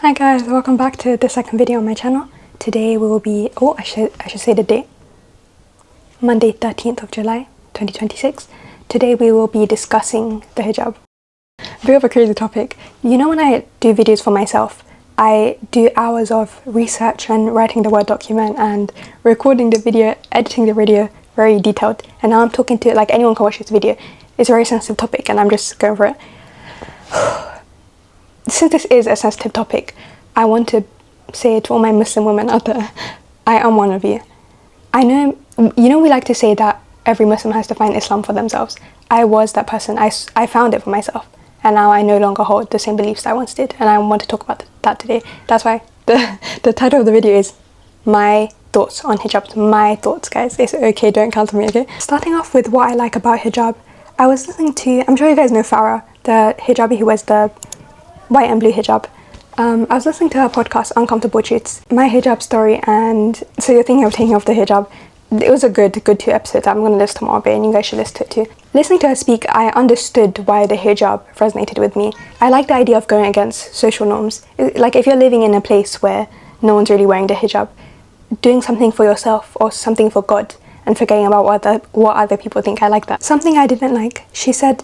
Hi guys, welcome back to the second video on my channel. Today we will be, I should say the date. Monday 13th of July 2026. Today we will be discussing the hijab. Bit of a crazy topic. You know, when I do videos for myself, I do hours of research and writing the Word document and recording the video, editing the video, very detailed. And now I'm talking to, like, anyone can watch this video. It's a very sensitive topic and I'm just going for it. Since this is a sensitive topic, I want to say to all my Muslim women out there, I am one of you. I know, we like to say that every Muslim has to find Islam for themselves. I was that person. I found it for myself. And now I no longer hold the same beliefs I once did. And I want to talk about that today. That's why the title of the video is My Thoughts on Hijab. My thoughts, guys. It's okay, don't cancel me, okay? Starting off with what I like about hijab. I was listening to, I'm sure you guys know Farah, the hijabi who wears the white and blue hijab. I was listening to her podcast, Uncomfortable Truths, my hijab story, and so you're thinking of taking off the hijab. It was a good 2 episodes. I'm going to listen to more of it and you guys should listen to it too. Listening to her speak, I understood why the hijab resonated with me. I like the idea of going against social norms. Like, if you're living in a place where no one's really wearing the hijab, doing something for yourself or something for God and forgetting about what other people think. I like that. Something I didn't like, she said,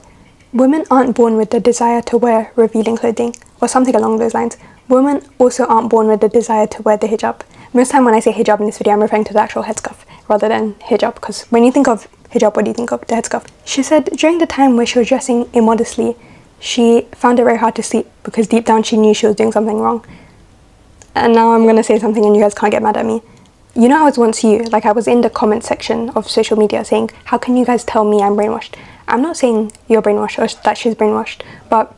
women aren't born with the desire to wear revealing clothing, or something along those lines. Women also aren't born with the desire to wear the hijab. Most time when I say hijab in this video, I'm referring to the actual headscarf rather than hijab, because when you think of hijab, what do you think of? The headscarf. She said during the time where she was dressing immodestly, she found it very hard to sleep because deep down she knew she was doing something wrong. And now I'm going to say something and you guys can't get mad at me. You know, I was once you, like, I was in the comment section of social media saying, how can you guys tell me I'm brainwashed? I'm not saying you're brainwashed or that she's brainwashed, but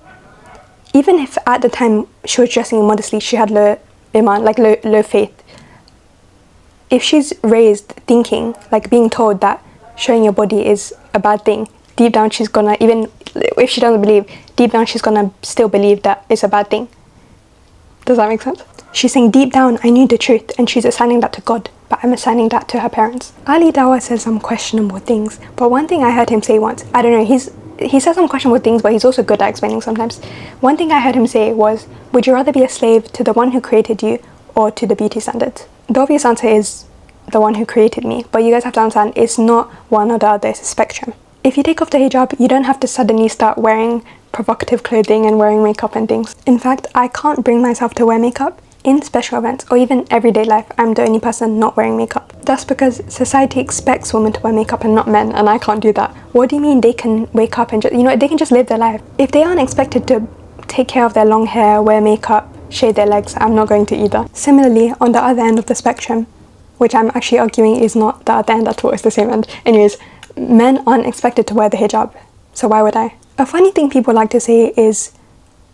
even if at the time she was dressing immodestly, she had low iman, like low faith. If she's raised thinking, like being told that showing your body is a bad thing, deep down she's gonna, even if she doesn't believe, deep down she's gonna still believe that it's a bad thing. Does that make sense? She's saying deep down I knew the truth, and she's assigning that to God, but I'm assigning that to her parents. Ali Dawah says some questionable things, but one thing I heard him say once, I don't know, he says some questionable things, but he's also good at explaining sometimes. One thing I heard him say was, would you rather be a slave to the one who created you or to the beauty standards? The obvious answer is the one who created me, but you guys have to understand it's not one or the other, it's a spectrum. If you take off the hijab, you don't have to suddenly start wearing provocative clothing and wearing makeup and things. In fact, I can't bring myself to wear makeup. In special events or even everyday life, I'm the only person not wearing makeup. That's because society expects women to wear makeup and not men, and I can't do that. What do you mean they can wake up and just, they can just live their life? If they aren't expected to take care of their long hair, wear makeup, shave their legs, I'm not going to either. Similarly, on the other end of the spectrum, which I'm actually arguing is not the other end at all, it's the same end. Anyways, men aren't expected to wear the hijab, so why would I? A funny thing people like to say is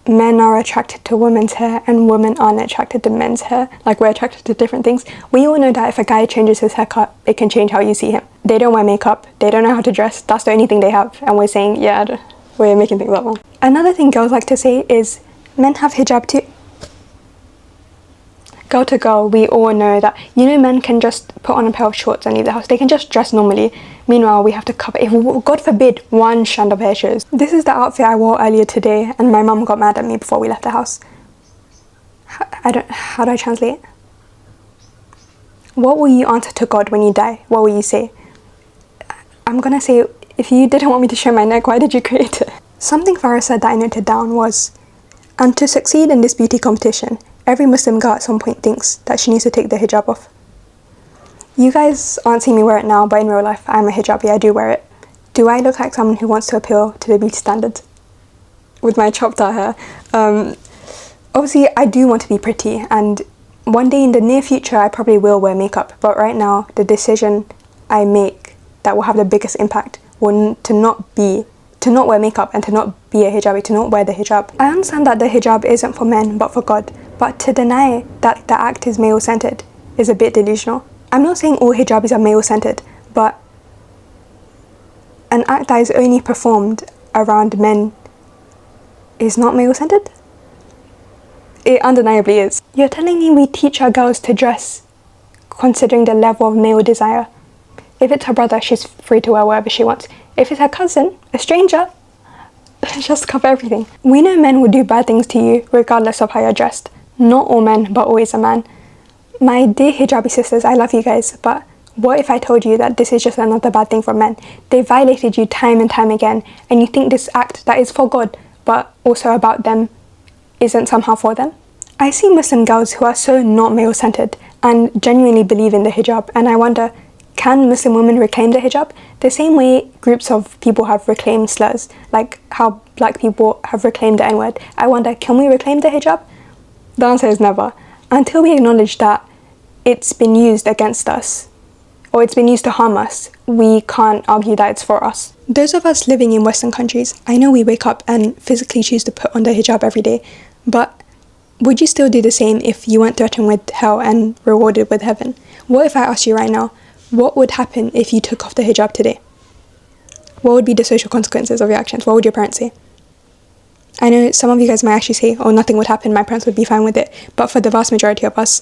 men are attracted to women's hair and women aren't attracted to men's hair. Like, we're attracted to different things. We all know that if a guy changes his haircut, it can change how you see him. They don't wear makeup, they don't know how to dress, that's the only thing they have, and we're saying, yeah, we're making things up. Another thing girls like to say is men have hijab too. Girl to girl, we all know that, men can just put on a pair of shorts and leave the house. They can just dress normally. Meanwhile, we have to cover, if God forbid, one strand of hair shows. This is the outfit I wore earlier today and my mum got mad at me before we left the house. How do I translate? What will you answer to God when you die? What will you say? I'm gonna say, if you didn't want me to show my neck, why did you create it? Something Farah said that I noted down was, and to succeed in this beauty competition, every Muslim girl at some point thinks that she needs to take the hijab off. You guys aren't seeing me wear it now, but in real life, I'm a hijabi, I do wear it. Do I look like someone who wants to appeal to the beauty standards? With my chopped out hair. Obviously, I do want to be pretty, and one day in the near future, I probably will wear makeup. But right now, the decision I make that will have the biggest impact will to not wear makeup and to not be a hijabi, to not wear the hijab. I understand that the hijab isn't for men, but for God. But to deny that the act is male-centered is a bit delusional. I'm not saying all hijabis are male-centered, but an act that is only performed around men is not male-centered? It undeniably is. You're telling me we teach our girls to dress considering the level of male desire. If it's her brother, she's free to wear whatever she wants. If it's her cousin, a stranger, just cover everything. We know men will do bad things to you regardless of how you're dressed. not all men, but always a man. My dear hijabi sisters, I love you guys, but what if I told you that this is just another bad thing from men? They violated you time and time again, and you think this act that is for God, but also about them, isn't somehow for them? I see Muslim girls who are so not male-centered and genuinely believe in the hijab, and I wonder, can Muslim women reclaim the hijab? The same way groups of people have reclaimed slurs, like how black people have reclaimed the N-word. I wonder, can we reclaim the hijab? The answer is never. Until we acknowledge that it's been used against us, or it's been used to harm us, we can't argue that it's for us. Those of us living in Western countries, I know we wake up and physically choose to put on the hijab every day, but would you still do the same if you weren't threatened with hell and rewarded with heaven? What if I asked you right now, what would happen if you took off the hijab today? What would be the social consequences of your actions? What would your parents say? I know some of you guys might actually say, oh, nothing would happen, my parents would be fine with it. But for the vast majority of us,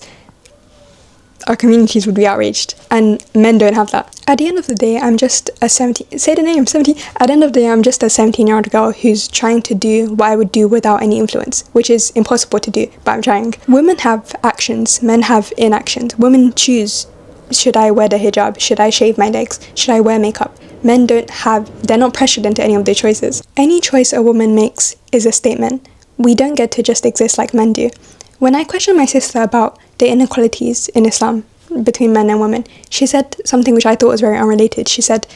our communities would be outraged, and men don't have that. At the end of the day, I'm just a 17, say the name, 17. At the end of the day, I'm just a 17-year-old girl who's trying to do what I would do without any influence, which is impossible to do, but I'm trying. Women have actions, men have inactions. Women choose, should I wear the hijab? Should I shave my legs? Should I wear makeup? Men they're not pressured into any of their choices. Any choice a woman makes is a statement. We don't get to just exist like men do. When I questioned my sister about the inequalities in Islam between men and women, she said something which I thought was very unrelated. She said,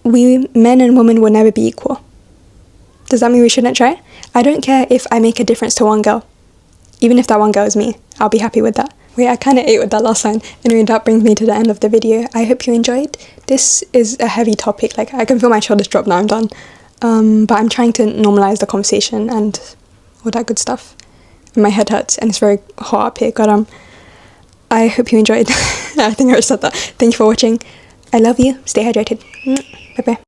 men and women will never be equal. Does that mean we shouldn't try? I don't care if I make a difference to one girl. Even if that one girl is me, I'll be happy with that. Wait, I kind of ate with that last line. Anyway, that brings me to the end of the video. I hope you enjoyed. This is a heavy topic. Like, I can feel my shoulders drop now I'm done. But I'm trying to normalize the conversation and all that good stuff. My head hurts and it's very hot up here. God, I hope you enjoyed. I think I already said that. Thank you for watching. I love you. Stay hydrated. Bye bye.